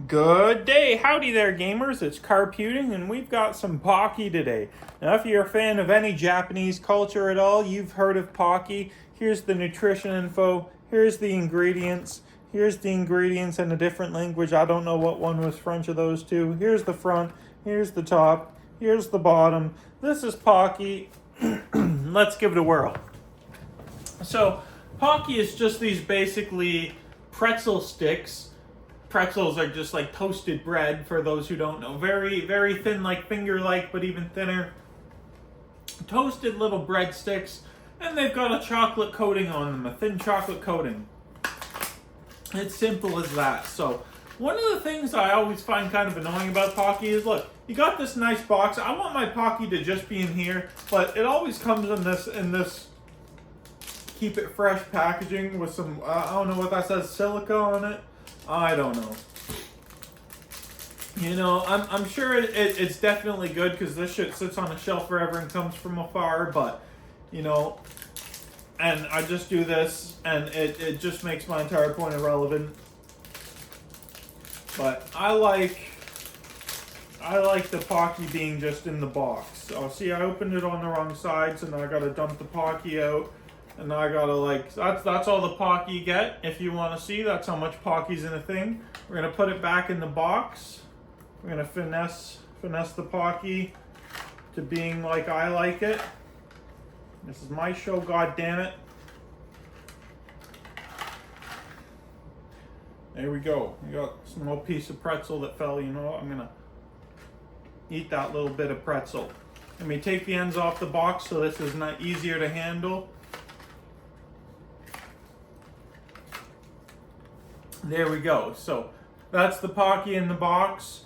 Good day, howdy there gamers, it's Carputing and we've got some Pocky today. Now if you're a fan of any Japanese culture at all, you've heard of Pocky. Here's the nutrition info, here's the ingredients in a different language. I don't know what one was French of those two. Here's the front, here's the top, here's the bottom. This is Pocky. Let's give it a whirl. So Pocky is just these basically pretzel sticks. Pretzels are just like toasted bread, for those who don't know. Very, very thin, like finger-like, but even thinner. Toasted little breadsticks, and they've got a chocolate coating on them, a thin chocolate coating. It's simple as that. So, one of the things I always find kind of annoying about Pocky is, look, you got this nice box. I want my Pocky to just be in here, but it always comes in this keep it fresh packaging with some, I don't know what that says, silica on it. I don't know. You know, I'm sure it's definitely good because this shit sits on a shelf forever and comes from afar, but, you know, and I just do this and it just makes my entire point irrelevant. But I like the Pocky being just in the box. Oh, see, I opened it on the wrong side, so now I gotta dump the Pocky out. And now I gotta that's all the Pocky you get. If you want to see, that's how much Pocky's in a thing. We're gonna put it back in the box. We're gonna finesse the Pocky to being like I like it. This is my show, god damn it. There we go. We got some little piece of pretzel that fell. You know what? I'm gonna eat that little bit of pretzel. Let me take the ends off the box so this is not easier to handle. There we go. So that's the Pocky in the box.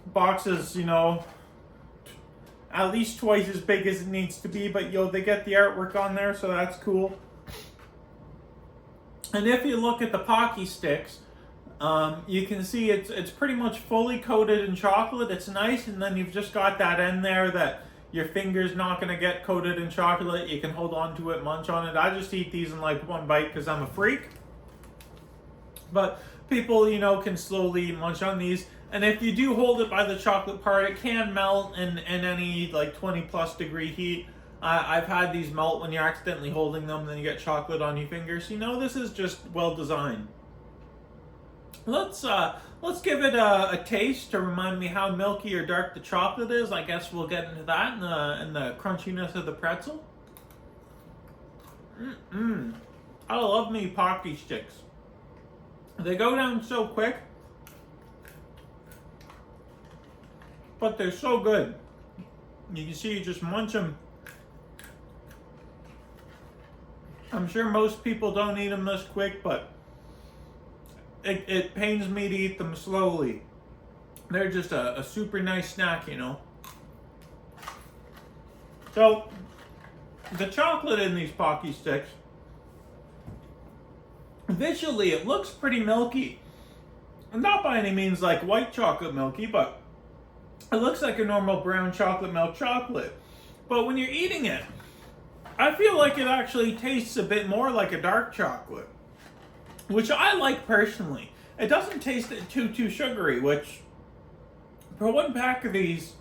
Box is, you know, at least twice as big as it needs to be, but they get the artwork on there, so that's cool. And if you look at the Pocky sticks, you can see it's pretty much fully coated in chocolate. It's nice, and then you've just got that end there that your finger's not going to get coated in chocolate. You can hold on to it, munch on it. I just eat these in like one bite because I'm a freak. But people, you know, can slowly munch on these. And if you do hold it by the chocolate part, it can melt in any like 20 plus degree heat. I've had these melt when you're accidentally holding them, then you get chocolate on your fingers. You know, this is just well designed. Let's give it a taste to remind me how milky or dark the chocolate is. I guess we'll get into that and the crunchiness of the pretzel. I love me Pocky sticks. They go down so quick, but they're so good. You can see you just munch them. I'm sure most people don't eat them this quick, but it pains me to eat them slowly. They're just a super nice snack, you know. So, the chocolate in these Pocky sticks, visually, it looks pretty milky. Not by any means like white chocolate milky, but it looks like a normal brown chocolate milk chocolate. But when you're eating it, I feel like it actually tastes a bit more like a dark chocolate, which I like personally. It doesn't taste too sugary, which for one pack of these,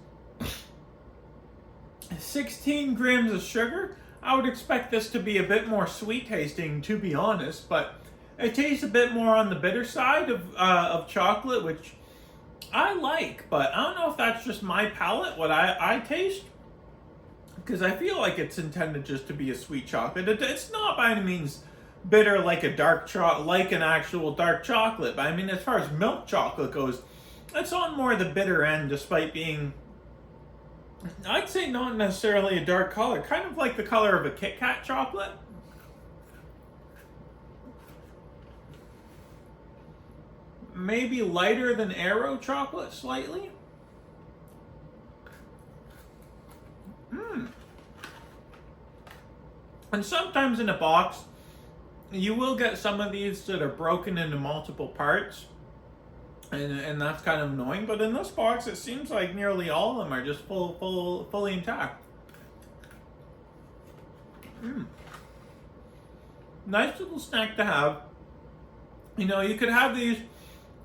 16 grams of sugar, I would expect this to be a bit more sweet tasting, to be honest, but it tastes a bit more on the bitter side of chocolate, which I like, but I don't know if that's just my palate, what I taste, because I feel like it's intended just to be a sweet chocolate. It's not by any means bitter like a dark chocolate, like an actual dark chocolate, but I mean, as far as milk chocolate goes, it's on more the bitter end, despite being, I'd say, not necessarily a dark color, kind of like the color of a Kit Kat chocolate. Maybe lighter than Aero chocolate slightly. And sometimes in a box, you will get some of these that are broken into multiple parts. And that's kind of annoying. But in this box, it seems like nearly all of them are just fully intact. Nice little snack to have. You know, you could have these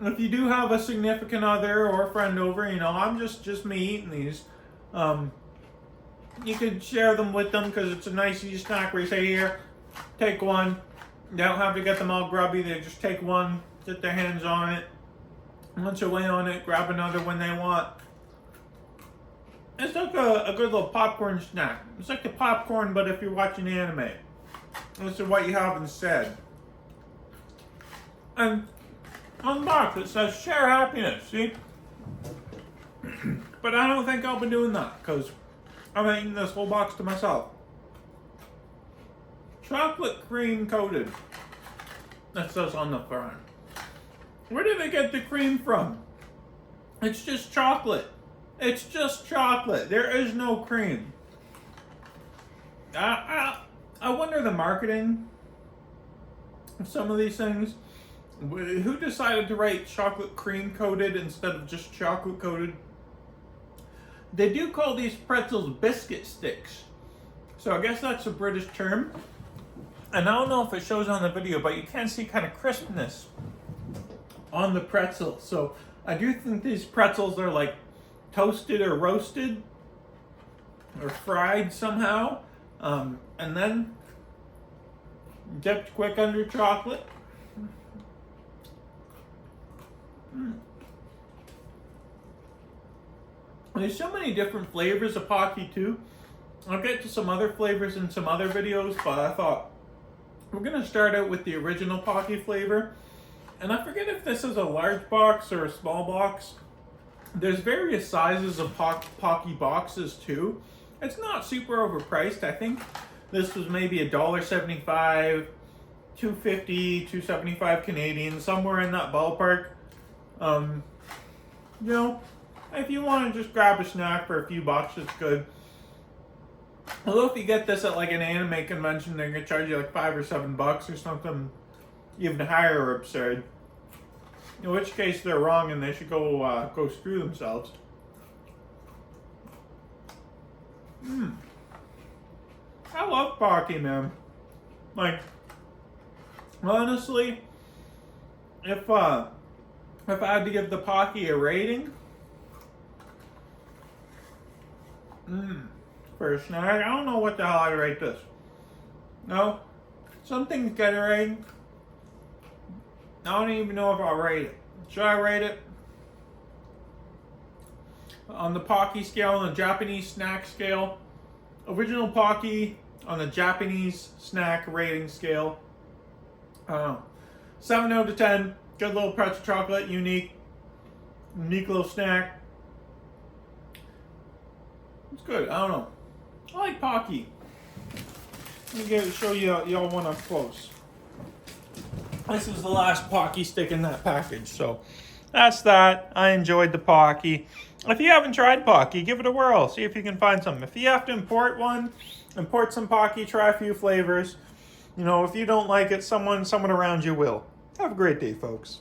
if you do have a significant other or a friend over, you know, I'm just me eating these. You could share them with them because it's a nice easy snack where you say, here, take one. They don't have to get them all grubby. They just take one, get their hands on it. Once you weigh on it, grab another when they want. It's like a good little popcorn snack. It's like the popcorn, but if you're watching anime. This is what you have instead. And on the box it says share happiness, see? But I don't think I'll be doing that because I'm eating this whole box to myself. Chocolate cream coated. That says on the front. Where did they get the cream from? It's just chocolate. It's just chocolate. There is no cream. I wonder the marketing of some of these things. Who decided to write chocolate cream coated instead of just chocolate coated? They do call these pretzels biscuit sticks. So I guess that's a British term. And I don't know if it shows on the video, but you can see kind of crispness on the pretzel. So I do think these pretzels are like toasted or roasted or fried somehow. And then dipped quick under chocolate. There's so many different flavors of Pocky too. I'll get to some other flavors in some other videos, but I thought we're gonna start out with the original Pocky flavor. And I forget if this is a large box or a small box. There's various sizes of Pocky boxes too. It's not super overpriced. I think this was maybe $1.75, $2.50, $2.75 Canadian, somewhere in that ballpark. You know, if you want to just grab a snack for a few bucks, it's good. Although if you get this at like an anime convention, they're gonna charge you like $5 or $7 or something even higher or absurd. In which case they're wrong and they should go screw themselves. I love Pocky, man. Like, honestly, if I had to give the Pocky a rating, for a snack, I don't know what the hell I'd rate this. No, some things get a rating. I don't even know if I'll rate it. Should I rate it? On the Pocky scale, on the Japanese snack scale, original Pocky on the Japanese snack rating scale, 7 out of 10. Good little pretzel chocolate, unique little snack. It's good. I don't know. I like Pocky. Let me show you y'all one up close. This is the last Pocky stick in that package, so that's that. I enjoyed the Pocky. If you haven't tried Pocky, give it a whirl. See if you can find some. If you have to import one, import some Pocky, try a few flavors. You know, if you don't like it, someone around you will. Have a great day, folks.